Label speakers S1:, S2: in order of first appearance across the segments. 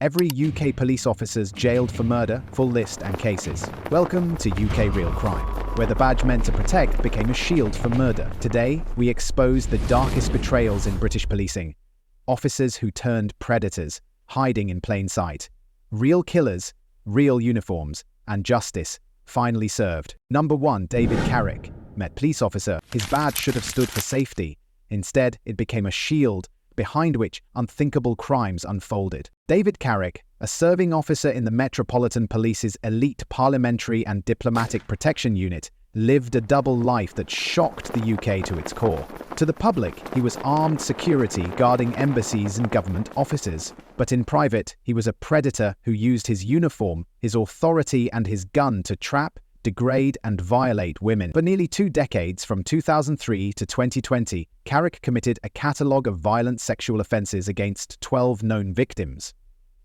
S1: Every UK police officer's jailed for murder, full list and cases. Welcome to UK Real Crime, where the badge meant to protect became a shield for murder. Today, we expose the darkest betrayals in British policing. Officers who turned predators, hiding in plain sight. Real killers, real uniforms, and justice finally served. Number 1, David Carrick. Met police officer. His badge should have stood for safety. Instead, it became a shield behind which unthinkable crimes unfolded. David Carrick, a serving officer in the Metropolitan Police's elite parliamentary and diplomatic protection unit, lived a double life that shocked the UK to its core. To the public, he was armed security guarding embassies and government offices. But in private, he was a predator who used his uniform, his authority and his gun to trap, degrade and violate women. For nearly 2 decades, from 2003 to 2020, Carrick committed a catalogue of violent sexual offences against 12 known victims.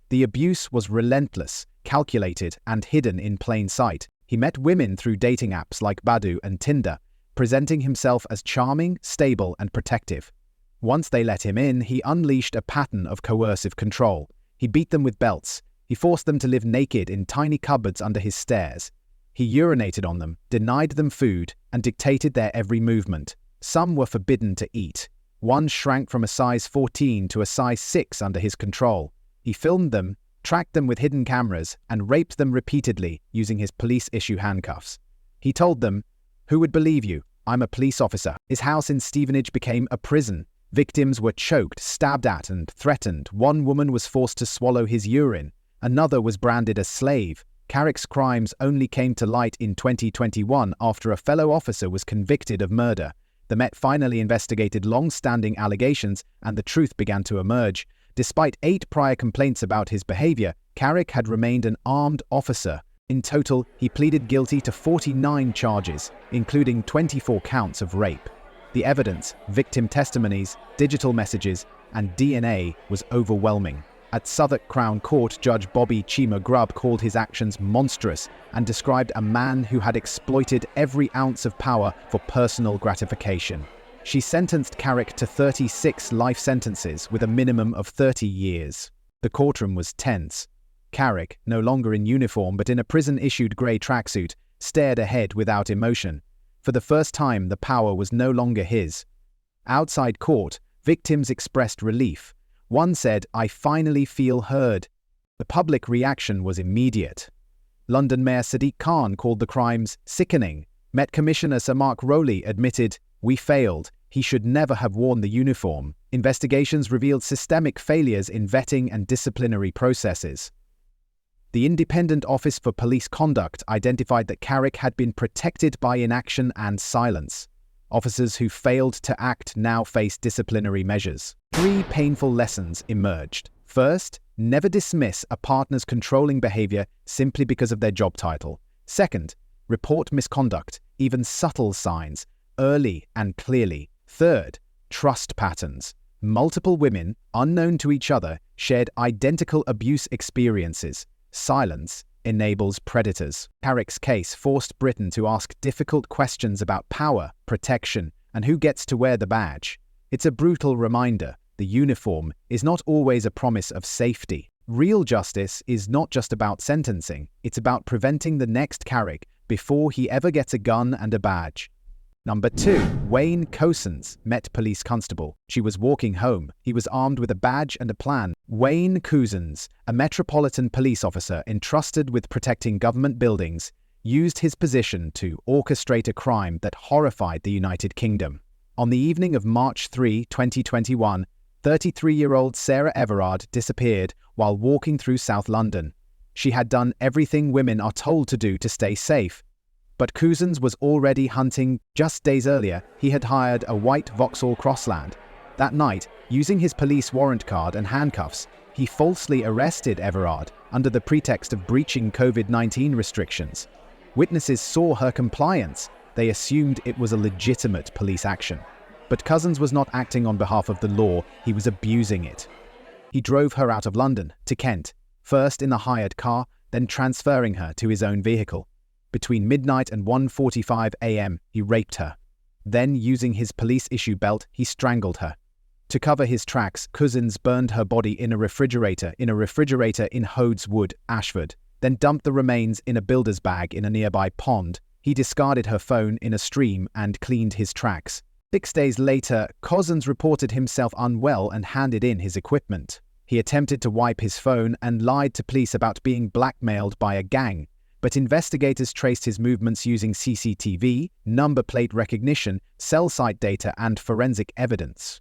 S1: The abuse was relentless, calculated and hidden in plain sight. He met women through dating apps like Badoo and Tinder, presenting himself as charming, stable and protective. Once they let him in, he unleashed a pattern of coercive control. He beat them with belts. He forced them to live naked in tiny cupboards under his stairs. He urinated on them, denied them food, and dictated their every movement. Some were forbidden to eat. One shrank from a size 14 to a size 6 under his control. He filmed them, tracked them with hidden cameras, and raped them repeatedly using his police-issue handcuffs. He told them, "Who would believe you? I'm a police officer." His house in Stevenage became a prison. Victims were choked, stabbed at, and threatened. One woman was forced to swallow his urine. Another was branded a slave. Carrick's crimes only came to light in 2021 after a fellow officer was convicted of murder. The Met finally investigated long-standing allegations and the truth began to emerge. Despite 8 prior complaints about his behaviour, Carrick had remained an armed officer. In total, he pleaded guilty to 49 charges, including 24 counts of rape. The evidence, victim testimonies, digital messages, and DNA was overwhelming. At Southwark Crown Court, Judge Bobby Chima Grubb called his actions monstrous and described a man who had exploited every ounce of power for personal gratification. She sentenced Carrick to 36 life sentences with a minimum of 30 years. The courtroom was tense. Carrick, no longer in uniform but in a prison-issued grey tracksuit, stared ahead without emotion. For the first time, the power was no longer his. Outside court, victims expressed relief. One said, "I finally feel heard." The public reaction was immediate. London Mayor Sadiq Khan called the crimes sickening. Met Commissioner Sir Mark Rowley admitted, "We failed. He should never have worn the uniform." Investigations revealed systemic failures in vetting and disciplinary processes. The Independent Office for Police Conduct identified that Carrick had been protected by inaction and silence. Officers who failed to act now face disciplinary measures. 3 painful lessons emerged. First, never dismiss a partner's controlling behaviour simply because of their job title. Second, report misconduct, even subtle signs, early and clearly. Third, trust patterns. Multiple women, unknown to each other, shared identical abuse experiences. Silence enables predators. Carrick's case forced Britain to ask difficult questions about power, protection, and who gets to wear the badge. It's a brutal reminder. The uniform is not always a promise of safety. Real justice is not just about sentencing, it's about preventing the next Carrick before he ever gets a gun and a badge. Number 2, Wayne Couzens met police constable. She was walking home. He was armed with a badge and a plan. Wayne Couzens, a Metropolitan Police officer entrusted with protecting government buildings, used his position to orchestrate a crime that horrified the United Kingdom. On the evening of March 3, 2021, 33-year-old Sarah Everard disappeared while walking through South London. She had done everything women are told to do to stay safe. But Couzens was already hunting. Just days earlier, he had hired a white Vauxhall Crossland. That night, using his police warrant card and handcuffs, he falsely arrested Everard under the pretext of breaching COVID-19 restrictions. Witnesses saw her compliance. They assumed it was a legitimate police action. But Couzens was not acting on behalf of the law, he was abusing it. He drove her out of London, to Kent, first in the hired car, then transferring her to his own vehicle. Between midnight and 1:45 a.m, he raped her. Then, using his police-issue belt, he strangled her. To cover his tracks, Couzens burned her body in a refrigerator in Hodes Wood, Ashford, then dumped the remains in a builder's bag in a nearby pond. He discarded her phone in a stream and cleaned his tracks. 6 days later, Couzens reported himself unwell and handed in his equipment. He attempted to wipe his phone and lied to police about being blackmailed by a gang, but investigators traced his movements using CCTV, number plate recognition, cell site data, and forensic evidence.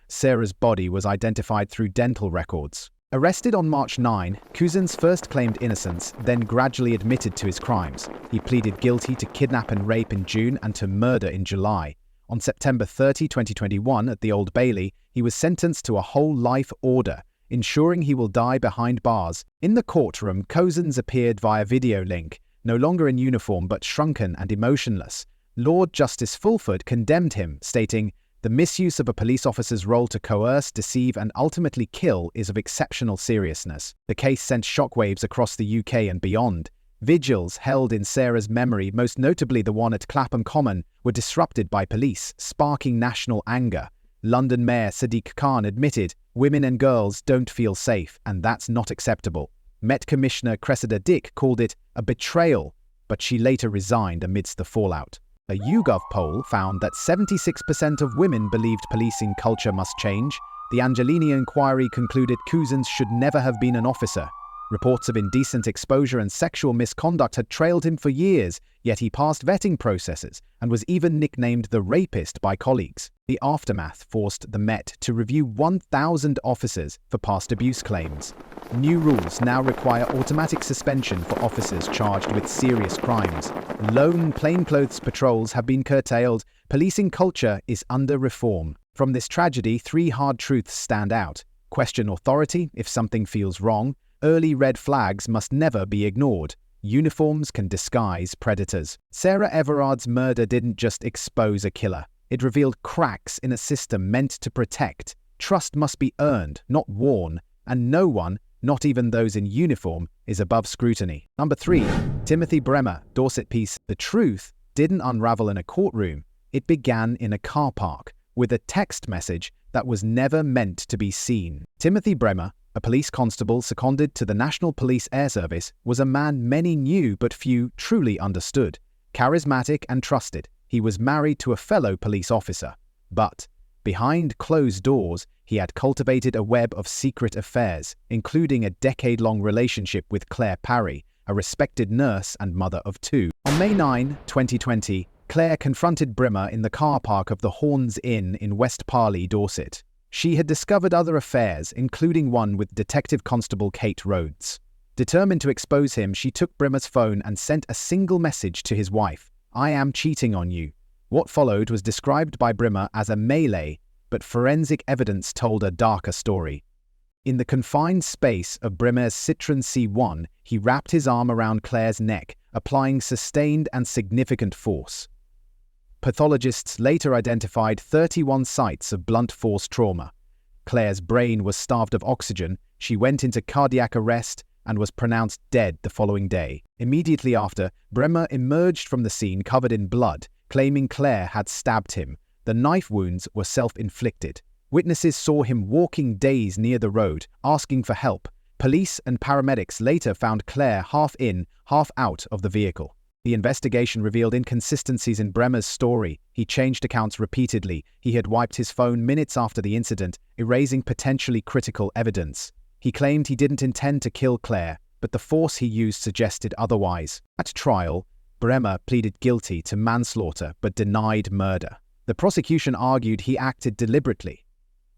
S1: Sarah's body was identified through dental records. Arrested on March 9, Couzens first claimed innocence, then gradually admitted to his crimes. He pleaded guilty to kidnap and rape in June and to murder in July. On September 30, 2021, at the Old Bailey, he was sentenced to a whole life order, ensuring he will die behind bars. In the courtroom, Couzens appeared via video link, no longer in uniform but shrunken and emotionless. Lord Justice Fulford condemned him, stating, "The misuse of a police officer's role to coerce, deceive, and ultimately kill is of exceptional seriousness." The case sent shockwaves across the UK and beyond. Vigils held in Sarah's memory, most notably the one at Clapham Common, were disrupted by police, sparking national anger. London Mayor Sadiq Khan admitted, "Women and girls don't feel safe, and that's not acceptable." Met Commissioner Cressida Dick called it a betrayal, but she later resigned amidst the fallout. A YouGov poll found that 76% of women believed policing culture must change. The Angelini inquiry concluded Couzens should never have been an officer. Reports of indecent exposure and sexual misconduct had trailed him for years, yet he passed vetting processes and was even nicknamed the rapist by colleagues. The aftermath forced the Met to review 1,000 officers for past abuse claims. New rules now require automatic suspension for officers charged with serious crimes. Lone plainclothes patrols have been curtailed. Policing culture is under reform. From this tragedy, 3 hard truths stand out. Question authority if something feels wrong. Early red flags must never be ignored. Uniforms can disguise predators. Sarah Everard's murder didn't just expose a killer. It revealed cracks in a system meant to protect. Trust must be earned, not worn, and no one, not even those in uniform, is above scrutiny. Number 3. Timothy Brehmer, Dorset piece. The truth didn't unravel in a courtroom. It began in a car park, with a text message that was never meant to be seen. Timothy Brehmer, a police constable seconded to the National Police Air Service, was a man many knew but few truly understood. Charismatic and trusted, he was married to a fellow police officer. But behind closed doors, he had cultivated a web of secret affairs, including a decade-long relationship with Claire Parry, a respected nurse and mother of 2. On May 9, 2020, Claire confronted Brehmer in the car park of the Horns Inn in West Parley, Dorset. She had discovered other affairs, including one with Detective Constable Kate Rhodes. Determined to expose him, she took Brehmer's phone and sent a single message to his wife, "I am cheating on you." What followed was described by Brehmer as a melee, but forensic evidence told a darker story. In the confined space of Brehmer's Citroën C1, he wrapped his arm around Claire's neck, applying sustained and significant force. Pathologists later identified 31 sites of blunt force trauma. Claire's brain was starved of oxygen, she went into cardiac arrest, and was pronounced dead the following day. Immediately after, Brehmer emerged from the scene covered in blood, claiming Claire had stabbed him. The knife wounds were self-inflicted. Witnesses saw him walking dazed near the road, asking for help. Police and paramedics later found Claire half in, half out of the vehicle. The investigation revealed inconsistencies in Brehmer's story. He changed accounts repeatedly. He had wiped his phone minutes after the incident, erasing potentially critical evidence. He claimed he didn't intend to kill Claire, but the force he used suggested otherwise. At trial, Brehmer pleaded guilty to manslaughter but denied murder. The prosecution argued he acted deliberately.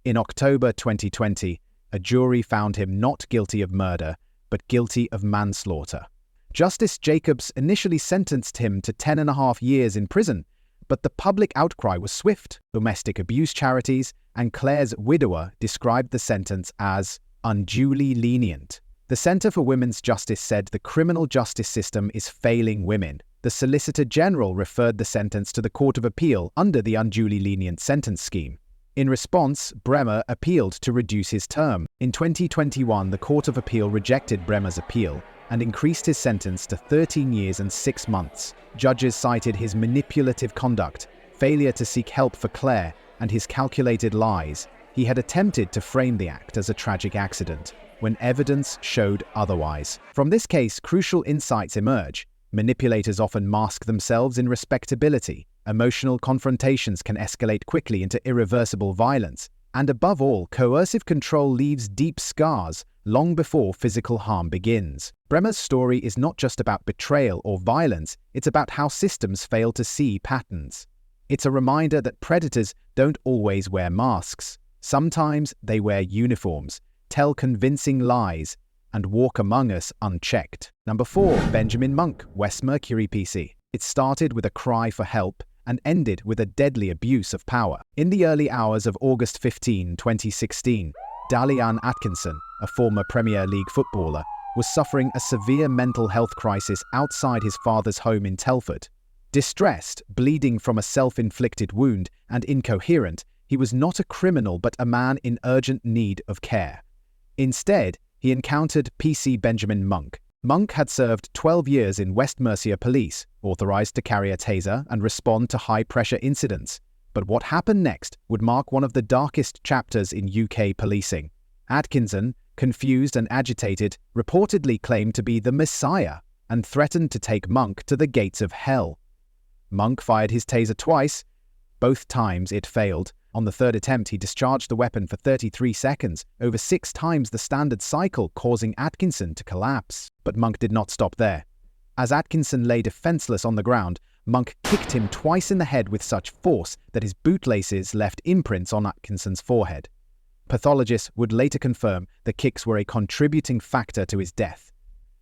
S1: In October 2020, a jury found him not guilty of murder, but guilty of manslaughter. Justice Jacobs initially sentenced him to 10.5 years in prison, but the public outcry was swift. Domestic abuse charities and Claire's widower described the sentence as unduly lenient. The Centre for Women's Justice said the criminal justice system is failing women. The Solicitor General referred the sentence to the Court of Appeal under the unduly lenient sentence scheme. In response, Brehmer appealed to reduce his term. In 2021, the Court of Appeal rejected Brehmer's appeal and increased his sentence to 13 years and 6 months. Judges cited his manipulative conduct, failure to seek help for Claire, and his calculated lies, he had attempted to frame the act as a tragic accident, when evidence showed otherwise. From this case, crucial insights emerge. Manipulators often mask themselves in respectability. Emotional confrontations can escalate quickly into irreversible violence. And above all, coercive control leaves deep scars long before physical harm begins. Brehmer's story is not just about betrayal or violence, it's about how systems fail to see patterns. It's a reminder that predators don't always wear masks. Sometimes they wear uniforms, tell convincing lies, and walk among us unchecked. Number 4. Benjamin Monk, West Mercia PC. It started with a cry for help and ended with a deadly abuse of power. In the early hours of August 15, 2016, Darren Atkinson, a former Premier League footballer, was suffering a severe mental health crisis outside his father's home in Telford. Distressed, bleeding from a self-inflicted wound, and incoherent, he was not a criminal but a man in urgent need of care. Instead, he encountered PC Benjamin Monk. Monk had served 12 years in West Mercia Police, authorised to carry a taser and respond to high-pressure incidents. But what happened next would mark one of the darkest chapters in UK policing. Atkinson, confused and agitated, reportedly claimed to be the Messiah and threatened to take Monk to the gates of hell. Monk fired his taser twice. Both times it failed. On the third attempt, he discharged the weapon for 33 seconds, over 6 times the standard cycle, causing Atkinson to collapse. But Monk did not stop there. As Atkinson lay defenseless on the ground, Monk kicked him twice in the head with such force that his bootlaces left imprints on Atkinson's forehead. Pathologists would later confirm the kicks were a contributing factor to his death.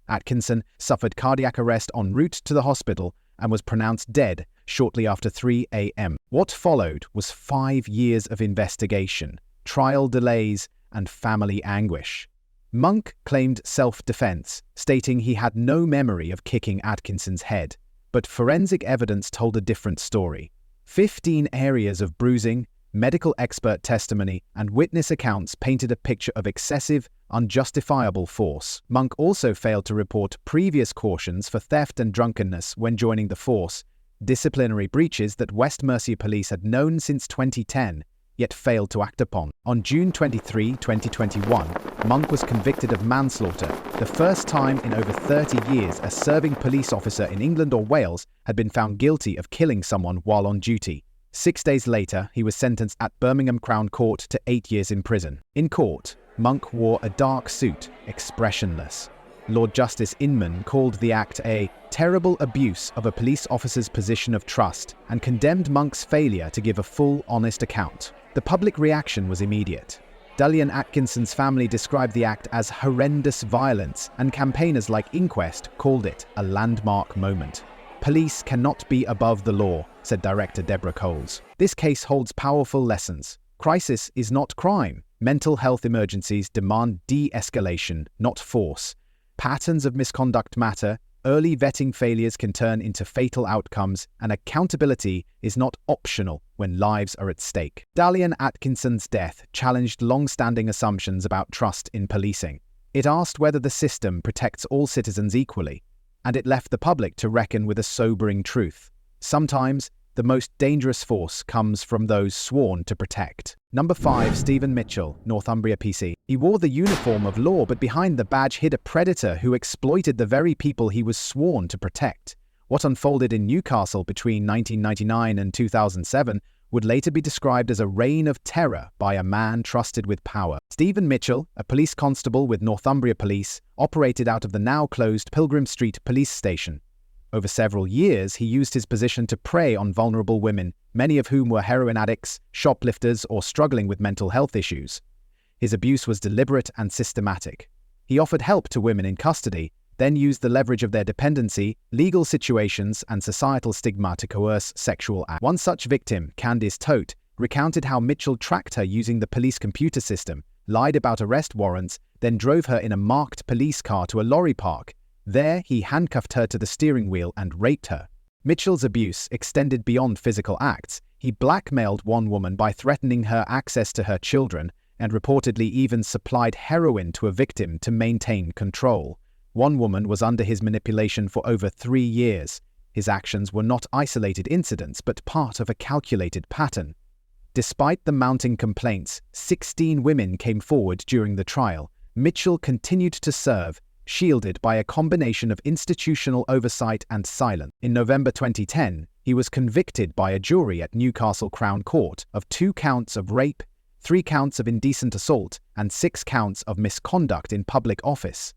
S1: Atkinson suffered cardiac arrest en route to the hospital and was pronounced dead shortly after 3 a.m. What followed was 5 years of investigation, trial delays, and family anguish. Monk claimed self-defense, stating he had no memory of kicking Atkinson's head, but forensic evidence told a different story. 15 areas of bruising, medical expert testimony, and witness accounts painted a picture of excessive, unjustifiable force. Monk also failed to report previous cautions for theft and drunkenness when joining the force, disciplinary breaches that West Mercia Police had known since 2010, yet failed to act upon. On June 23, 2021, Monk was convicted of manslaughter, the first time in over 30 years a serving police officer in England or Wales had been found guilty of killing someone while on duty. 6 days later, he was sentenced at Birmingham Crown Court to 8 years in prison. In court, Monk wore a dark suit, expressionless. Lord Justice Inman called the act a terrible abuse of a police officer's position of trust and condemned Monk's failure to give a full, honest account. The public reaction was immediate. Darren Atkinson's family described the act as horrendous violence, and campaigners like Inquest called it a landmark moment. Police cannot be above the law, said Director Deborah Coles. This case holds powerful lessons. Crisis is not crime. Mental health emergencies demand de-escalation, not force. Patterns of misconduct matter, early vetting failures can turn into fatal outcomes, and accountability is not optional when lives are at stake. Darren Atkinson's death challenged long-standing assumptions about trust in policing. It asked whether the system protects all citizens equally, and it left the public to reckon with a sobering truth. Sometimes, the most dangerous force comes from those sworn to protect. Number 5. Stephen Mitchell, Northumbria PC. He wore the uniform of law, but behind the badge hid a predator who exploited the very people he was sworn to protect. What unfolded in Newcastle between 1999 and 2007 would later be described as a reign of terror by a man trusted with power. Stephen Mitchell, a police constable with Northumbria Police, operated out of the now-closed Pilgrim Street police station. Over several years, he used his position to prey on vulnerable women, many of whom were heroin addicts, shoplifters, or struggling with mental health issues. His abuse was deliberate and systematic. He offered help to women in custody, then used the leverage of their dependency, legal situations, and societal stigma to coerce sexual acts. One such victim, Candice Tote, recounted how Mitchell tracked her using the police computer system, lied about arrest warrants, then drove her in a marked police car to a lorry park. There, he handcuffed her to the steering wheel and raped her. Mitchell's abuse extended beyond physical acts. He blackmailed one woman by threatening her access to her children and reportedly even supplied heroin to a victim to maintain control. One woman was under his manipulation for over 3 years. His actions were not isolated incidents, but part of a calculated pattern. Despite the mounting complaints, 16 women came forward during the trial. Mitchell continued to serve, shielded by a combination of institutional oversight and silence. In November 2010, he was convicted by a jury at Newcastle Crown Court of 2 counts of rape, 3 counts of indecent assault, and 6 counts of misconduct in public office.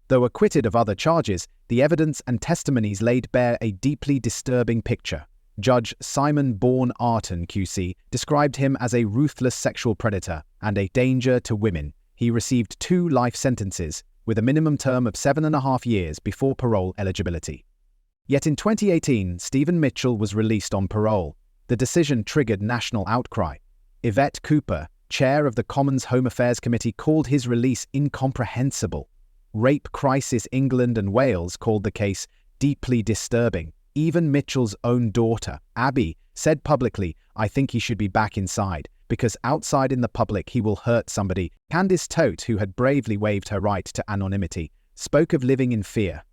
S1: Though acquitted of other charges, the evidence and testimonies laid bare a deeply disturbing picture. Judge Simon Bourne-Arton QC described him as a ruthless sexual predator and a danger to women. He received 2 life sentences, with a minimum term of 7.5 years before parole eligibility. Yet in 2018, Stephen Mitchell was released on parole. The decision triggered national outcry. Yvette Cooper, chair of the Commons Home Affairs Committee, called his release incomprehensible. Rape Crisis England and Wales called the case deeply disturbing. Even Mitchell's own daughter, Abby, said publicly, "I think he should be back inside, because outside in the public he will hurt somebody." Candice Tote, who had bravely waived her right to anonymity, spoke of living in fear.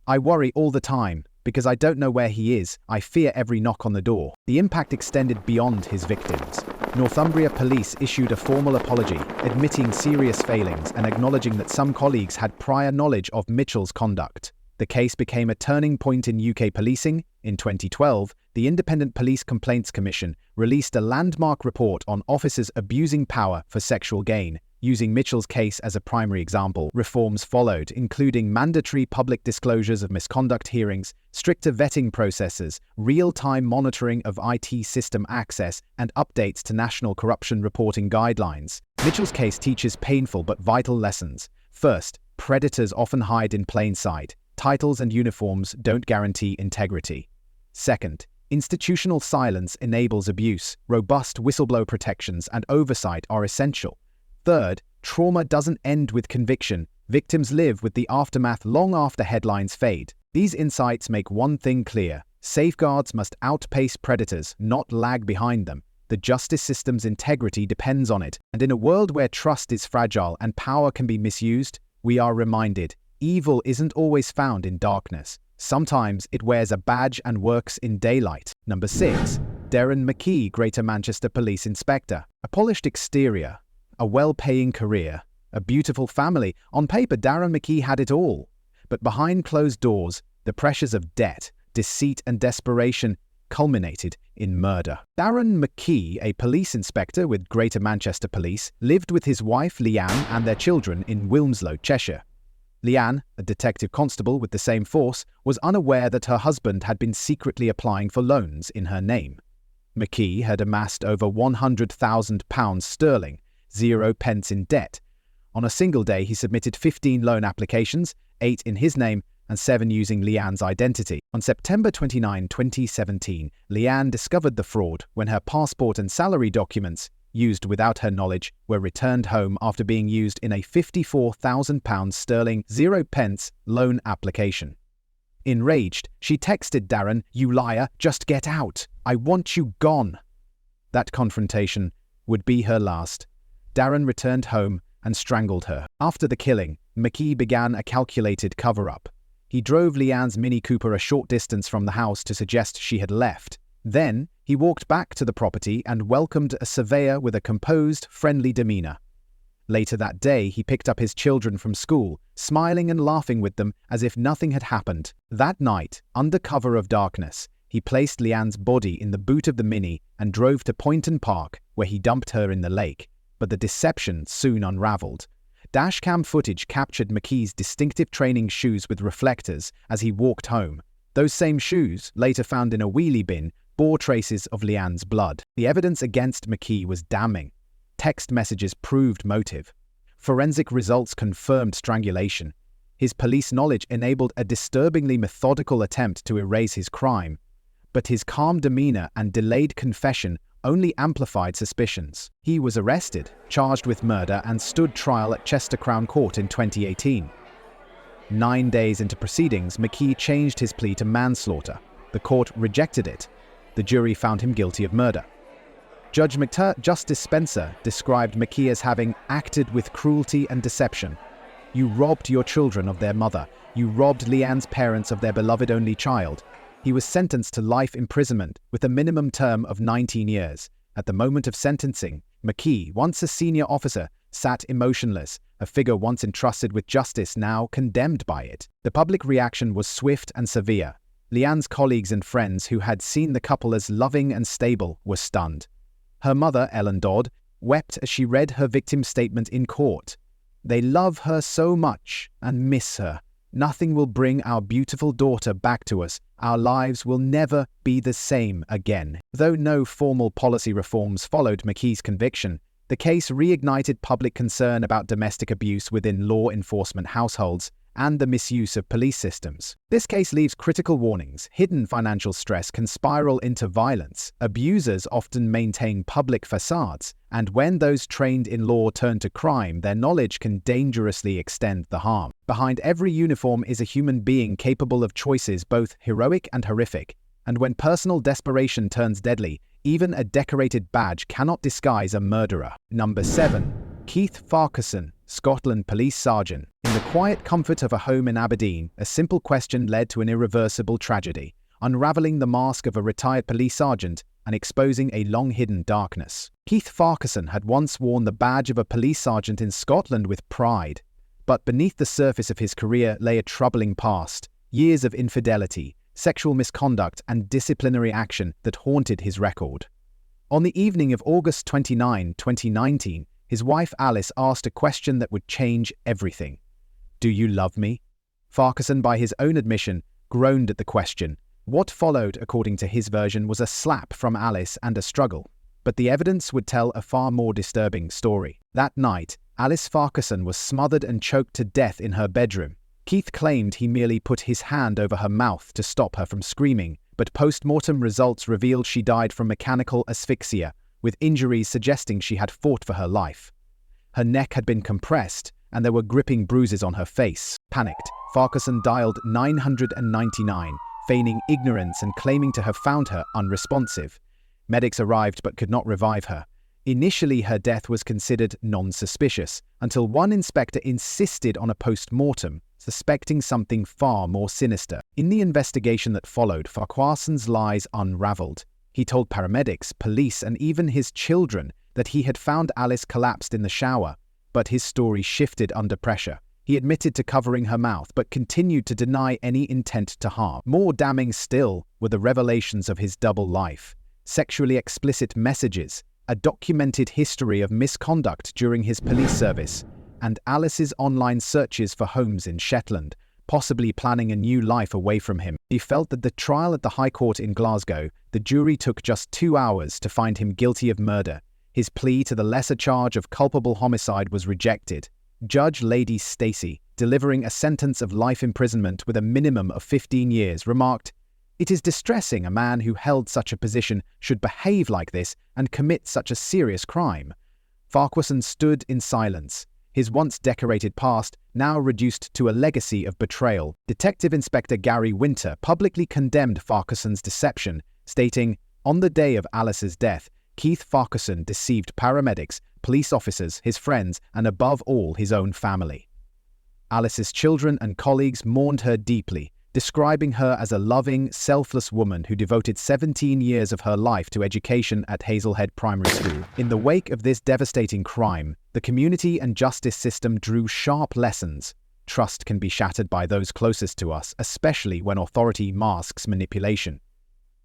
S1: "I worry all the time, because I don't know where he is. I fear every knock on the door." The impact extended beyond his victims. Northumbria police issued a formal apology, admitting serious failings and acknowledging that some colleagues had prior knowledge of Mitchell's conduct. The case became a turning point in UK policing. In 2012, the Independent Police Complaints Commission released a landmark report on officers abusing power for sexual gain. Using Mitchell's case as a primary example, reforms followed, including mandatory public disclosures of misconduct hearings, stricter vetting processes, real-time monitoring of IT system access, and updates to national corruption reporting guidelines. Mitchell's case teaches painful but vital lessons. First, predators often hide in plain sight. Titles and uniforms don't guarantee integrity. Second, institutional silence enables abuse. Robust whistleblower protections and oversight are essential. Third, trauma doesn't end with conviction. Victims live with the aftermath long after headlines fade. These insights make one thing clear: safeguards must outpace predators, not lag behind them. The justice system's integrity depends on it, and in a world where trust is fragile and power can be misused, we are reminded evil isn't always found in darkness. Sometimes it wears a badge and works in daylight. Number 6. Darren McKie, Greater Manchester Police Inspector. A polished exterior, a well-paying career, a beautiful family. On paper, Darren McKie had it all. But behind closed doors, the pressures of debt, deceit and desperation culminated in murder. Darren McKie, a police inspector with Greater Manchester Police, lived with his wife Leanne and their children in Wilmslow, Cheshire. Leanne, a detective constable with the same force, was unaware that her husband had been secretly applying for loans in her name. McKie had amassed over £100,000 sterling, 0 pence in debt. On a single day, he submitted 15 loan applications, 8 in his name and 7 using Leanne's identity. On September 29, 2017, Leanne discovered the fraud when her passport and salary documents, used without her knowledge, were returned home after being used in a £54,000 sterling 0 pence loan application. Enraged, she texted Darren, "You liar, just get out. I want you gone." That confrontation would be her last. Darren returned home and strangled her. After the killing, McKie began a calculated cover-up. He drove Leanne's Mini Cooper a short distance from the house to suggest she had left. Then, he walked back to the property and welcomed a surveyor with a composed, friendly demeanor. Later that day, he picked up his children from school, smiling and laughing with them as if nothing had happened. That night, under cover of darkness, he placed Leanne's body in the boot of the Mini and drove to Poynton Park, where he dumped her in the lake. But the deception soon unraveled. Dashcam footage captured McKie's distinctive training shoes with reflectors as he walked home. Those same shoes, later found in a wheelie bin, bore traces of Leanne's blood. The evidence against McKie was damning. Text messages proved motive. Forensic results confirmed strangulation. His police knowledge enabled a disturbingly methodical attempt to erase his crime. But his calm demeanor and delayed confession only amplified suspicions. He was arrested, charged with murder, and stood trial at Chester Crown Court in 2018. 9 days into proceedings, McKie changed his plea to manslaughter. The court rejected it. The jury found him guilty of murder. Justice Spencer described McKie as having acted with cruelty and deception. "You robbed your children of their mother. You robbed Leanne's parents of their beloved only child." He was sentenced to life imprisonment with a minimum term of 19 years, At the moment of sentencing, McKie, once a senior officer, sat emotionless, a figure once entrusted with justice now condemned by it. The public reaction was swift and severe. Leanne's colleagues and friends who had seen the couple as loving and stable were stunned. Her mother, Ellen Dodd, wept as she read her victim's statement in court. "They love her so much and miss her. Nothing will bring our beautiful daughter back to us. Our lives will never be the same again." Though no formal policy reforms followed McKie's conviction, the case reignited public concern about domestic abuse within law enforcement households and the misuse of police systems. This case leaves critical warnings. Hidden financial stress can spiral into violence. Abusers often maintain public facades, and when those trained in law turn to crime, their knowledge can dangerously extend the harm. Behind every uniform is a human being capable of choices both heroic and horrific, and when personal desperation turns deadly, even a decorated badge cannot disguise a murderer. Number 7. Keith Farquharson, Scotland Police Sergeant. In the quiet comfort of a home in Aberdeen, a simple question led to an irreversible tragedy, unravelling the mask of a retired police sergeant and exposing a long-hidden darkness. Keith Farquharson had once worn the badge of a police sergeant in Scotland with pride, but beneath the surface of his career lay a troubling past, years of infidelity, sexual misconduct and disciplinary action that haunted his record. On the evening of August 29, 2019, his wife Alice asked a question that would change everything. "Do you love me?" Farquharson, by his own admission, groaned at the question. What followed, according to his version, was a slap from Alice and a struggle. But the evidence would tell a far more disturbing story. That night, Alice Farquharson was smothered and choked to death in her bedroom. Keith claimed he merely put his hand over her mouth to stop her from screaming, but post-mortem results revealed she died from mechanical asphyxia, with injuries suggesting she had fought for her life. Her neck had been compressed, and there were gripping bruises on her face. Panicked, Farquharson dialed 999, feigning ignorance and claiming to have found her unresponsive. Medics arrived but could not revive her. Initially, her death was considered non-suspicious, until one inspector insisted on a post-mortem, suspecting something far more sinister. In the investigation that followed, Farquharson's lies unravelled. He told paramedics, police, and even his children that he had found Alice collapsed in the shower, but his story shifted under pressure. He admitted to covering her mouth, but continued to deny any intent to harm. More damning still were the revelations of his double life. Sexually explicit messages, a documented history of misconduct during his police service, and Alice's online searches for homes in Shetland, possibly planning a new life away from him. He felt that the trial at the High Court in Glasgow, the jury took just 2 hours to find him guilty of murder. His plea to the lesser charge of culpable homicide was rejected. Judge Lady Stacey, delivering a sentence of life imprisonment with a minimum of 15 years, remarked, "It is distressing a man who held such a position should behave like this and commit such a serious crime." Farquharson stood in silence, his once decorated past now reduced to a legacy of betrayal. Detective Inspector Gary Winter publicly condemned Farquharson's deception, stating, "On the day of Alice's death, Keith Farquharson deceived paramedics, police officers, his friends, and above all, his own family." Alice's children and colleagues mourned her deeply, describing her as a loving, selfless woman who devoted 17 years of her life to education at Hazelhead Primary School. In the wake of this devastating crime, the community and justice system drew sharp lessons. Trust can be shattered by those closest to us, especially when authority masks manipulation.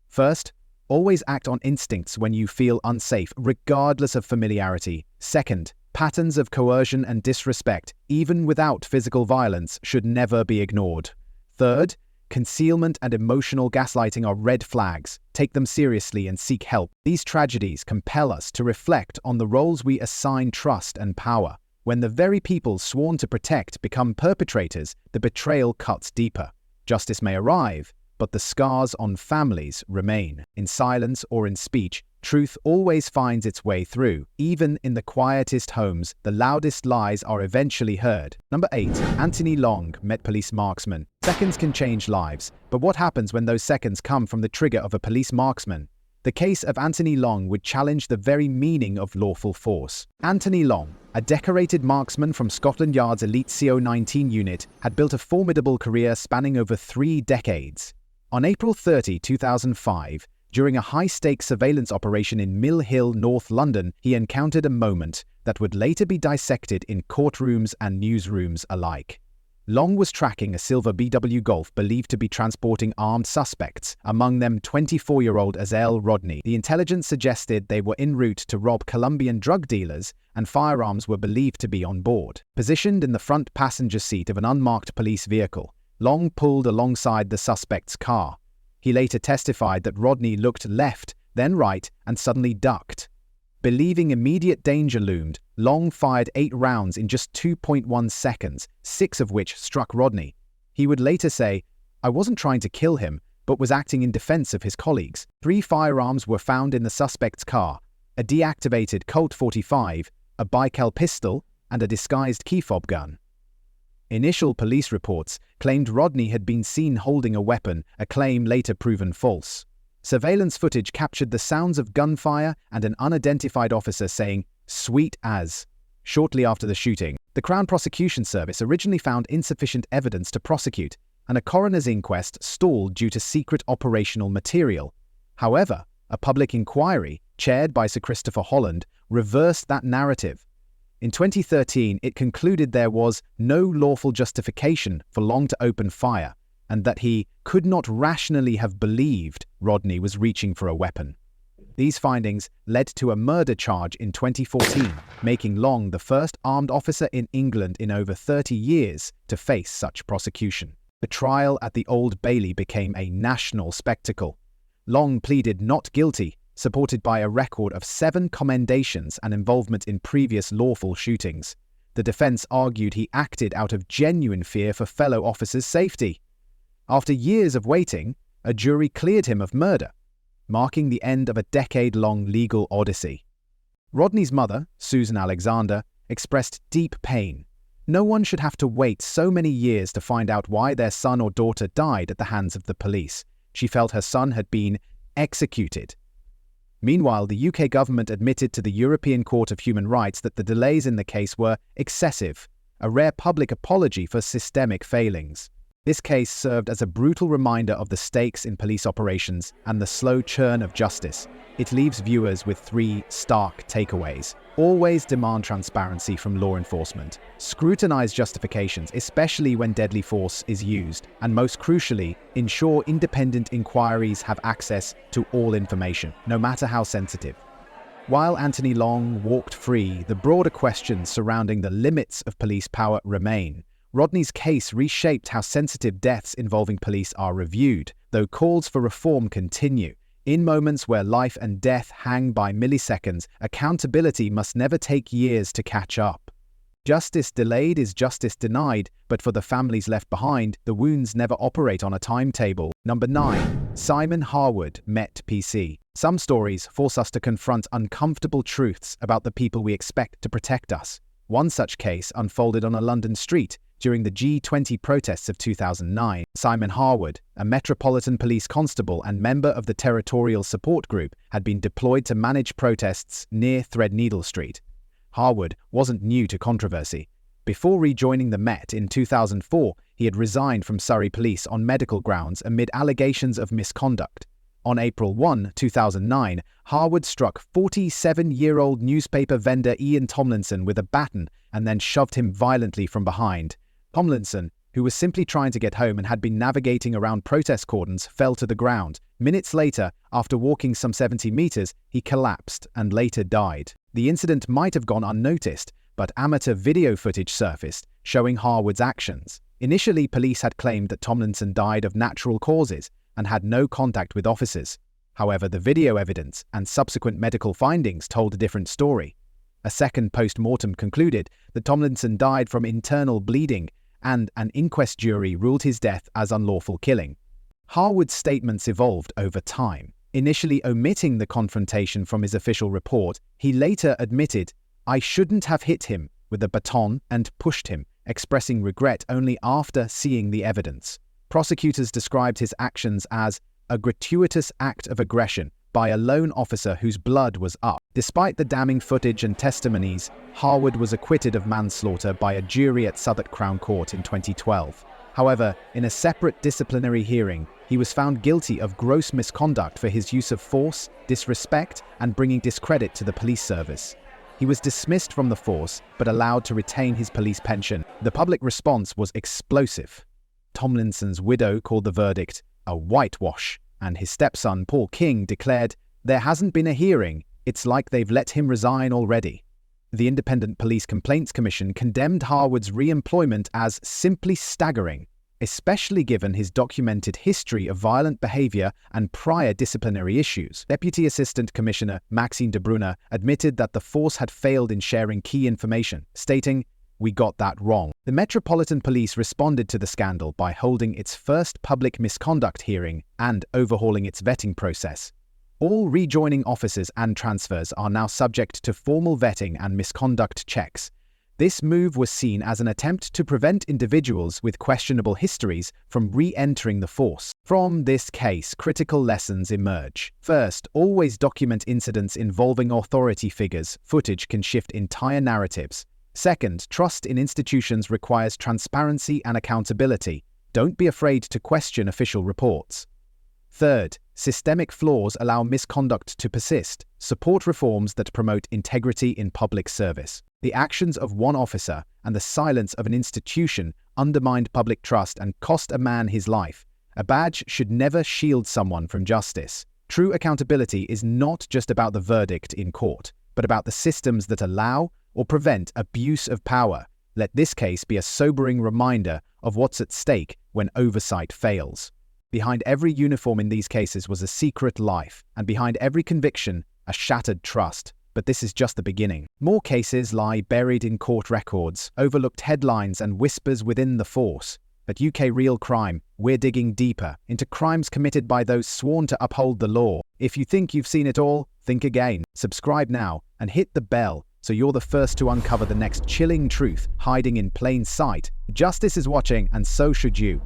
S1: First, always act on instincts when you feel unsafe, regardless of familiarity. Second, patterns of coercion and disrespect, even without physical violence, should never be ignored. Third, concealment and emotional gaslighting are red flags. Take them seriously and seek help. These tragedies compel us to reflect on the roles we assign trust and power. When the very people sworn to protect become perpetrators, the betrayal cuts deeper. Justice may arrive, but the scars on families remain. In silence or in speech, truth always finds its way through. Even in the quietest homes, the loudest lies are eventually heard. Number 8. Anthony Long, Met Police marksman. Seconds can change lives, but what happens when those seconds come from the trigger of a police marksman? The case of Anthony Long would challenge the very meaning of lawful force. Anthony Long, a decorated marksman from Scotland Yard's elite CO19 unit, had built a formidable career spanning over 3 decades. On April 30, 2005, During a high-stakes surveillance operation in Mill Hill, North London, he encountered a moment that would later be dissected in courtrooms and newsrooms alike. Long was tracking a silver BW Golf believed to be transporting armed suspects, among them 24-year-old Azelle Rodney. The intelligence suggested they were en route to rob Colombian drug dealers, and firearms were believed to be on board. Positioned in the front passenger seat of an unmarked police vehicle, Long pulled alongside the suspect's car. He later testified that Rodney looked left, then right, and suddenly ducked. Believing immediate danger loomed, Long fired 8 rounds in just 2.1 seconds, 6 of which struck Rodney. He would later say, "I wasn't trying to kill him, but was acting in defense of his colleagues." 3 firearms were found in the suspect's car: a deactivated Colt 45, a bical pistol, and a disguised key fob gun. Initial police reports claimed Rodney had been seen holding a weapon, a claim later proven false. Surveillance footage captured the sounds of gunfire and an unidentified officer saying, "Sweet as." Shortly after the shooting, the Crown Prosecution Service originally found insufficient evidence to prosecute, and a coroner's inquest stalled due to secret operational material. However, a public inquiry, chaired by Sir Christopher Holland, reversed that narrative. In 2013, it concluded there was no lawful justification for Long to open fire, and that he could not rationally have believed Rodney was reaching for a weapon. These findings led to a murder charge in 2014, making Long the first armed officer in England in over 30 years to face such prosecution. The trial at the Old Bailey became a national spectacle. Long pleaded not guilty, supported by a record of 7 commendations and involvement in previous lawful shootings. The defense argued he acted out of genuine fear for fellow officers' safety. After years of waiting, a jury cleared him of murder, marking the end of a decade-long legal odyssey. Rodney's mother, Susan Alexander, expressed deep pain. No one should have to wait so many years to find out why their son or daughter died at the hands of the police. She felt her son had been executed. Meanwhile, the UK government admitted to the European Court of Human Rights that the delays in the case were excessive, a rare public apology for systemic failings. This case served as a brutal reminder of the stakes in police operations and the slow churn of justice. It leaves viewers with 3 stark takeaways. Always demand transparency from law enforcement. Scrutinize justifications, especially when deadly force is used. And most crucially, ensure independent inquiries have access to all information, no matter how sensitive. While Anthony Long walked free, the broader questions surrounding the limits of police power remain. Rodney's case reshaped how sensitive deaths involving police are reviewed, though calls for reform continue. In moments where life and death hang by milliseconds, accountability must never take years to catch up. Justice delayed is justice denied, but for the families left behind, the wounds never operate on a timetable. Number 9. Simon Harwood, Met PC. Some stories force us to confront uncomfortable truths about the people we expect to protect us. One such case unfolded on a London street during the G20 protests of 2009. Simon Harwood, a Metropolitan Police Constable and member of the Territorial Support Group, had been deployed to manage protests near Threadneedle Street. Harwood wasn't new to controversy. Before rejoining the Met in 2004, he had resigned from Surrey Police on medical grounds amid allegations of misconduct. On April 1, 2009, Harwood struck 47-year-old newspaper vendor Ian Tomlinson with a baton and then shoved him violently from behind. Tomlinson, who was simply trying to get home and had been navigating around protest cordons, fell to the ground. Minutes later, after walking some 70 meters, he collapsed and later died. The incident might have gone unnoticed, but amateur video footage surfaced, showing Harwood's actions. Initially, police had claimed that Tomlinson died of natural causes and had no contact with officers. However, the video evidence and subsequent medical findings told a different story. A second post-mortem concluded that Tomlinson died from internal bleeding, and an inquest jury ruled his death as unlawful killing. Harwood's statements evolved over time. Initially omitting the confrontation from his official report, he later admitted, "I shouldn't have hit him with a baton and pushed him," expressing regret only after seeing the evidence. Prosecutors described his actions as a gratuitous act of aggression by a lone officer whose blood was up. Despite the damning footage and testimonies, Harwood was acquitted of manslaughter by a jury at Southwark Crown Court in 2012. However, in a separate disciplinary hearing, he was found guilty of gross misconduct for his use of force, disrespect, and bringing discredit to the police service. He was dismissed from the force, but allowed to retain his police pension. The public response was explosive. Tomlinson's widow called the verdict a whitewash, and his stepson, Paul King, declared, "There hasn't been a hearing, it's like they've let him resign already." The Independent Police Complaints Commission condemned Harwood's re-employment as simply staggering, especially given his documented history of violent behavior and prior disciplinary issues. Deputy Assistant Commissioner Maxime de Bruyne admitted that the force had failed in sharing key information, stating, "We got that wrong." The Metropolitan Police responded to the scandal by holding its first public misconduct hearing and overhauling its vetting process. All rejoining officers and transfers are now subject to formal vetting and misconduct checks. This move was seen as an attempt to prevent individuals with questionable histories from re-entering the force. From this case, critical lessons emerge. First, always document incidents involving authority figures. Footage can shift entire narratives. Second, trust in institutions requires transparency and accountability. Don't be afraid to question official reports. Third, systemic flaws allow misconduct to persist. Support reforms that promote integrity in public service. The actions of one officer and the silence of an institution undermined public trust and cost a man his life. A badge should never shield someone from justice. True accountability is not just about the verdict in court, but about the systems that allow or prevent abuse of power. Let this case be a sobering reminder of what's at stake when oversight fails. Behind every uniform in these cases was a secret life, and behind every conviction, a shattered trust. But this is just the beginning. More cases lie buried in court records, overlooked headlines and whispers within the force. At UK Real Crime, we're digging deeper into crimes committed by those sworn to uphold the law. If you think you've seen it all, think again. Subscribe now and hit the bell so you're the first to uncover the next chilling truth hiding in plain sight. Justice is watching, and so should you.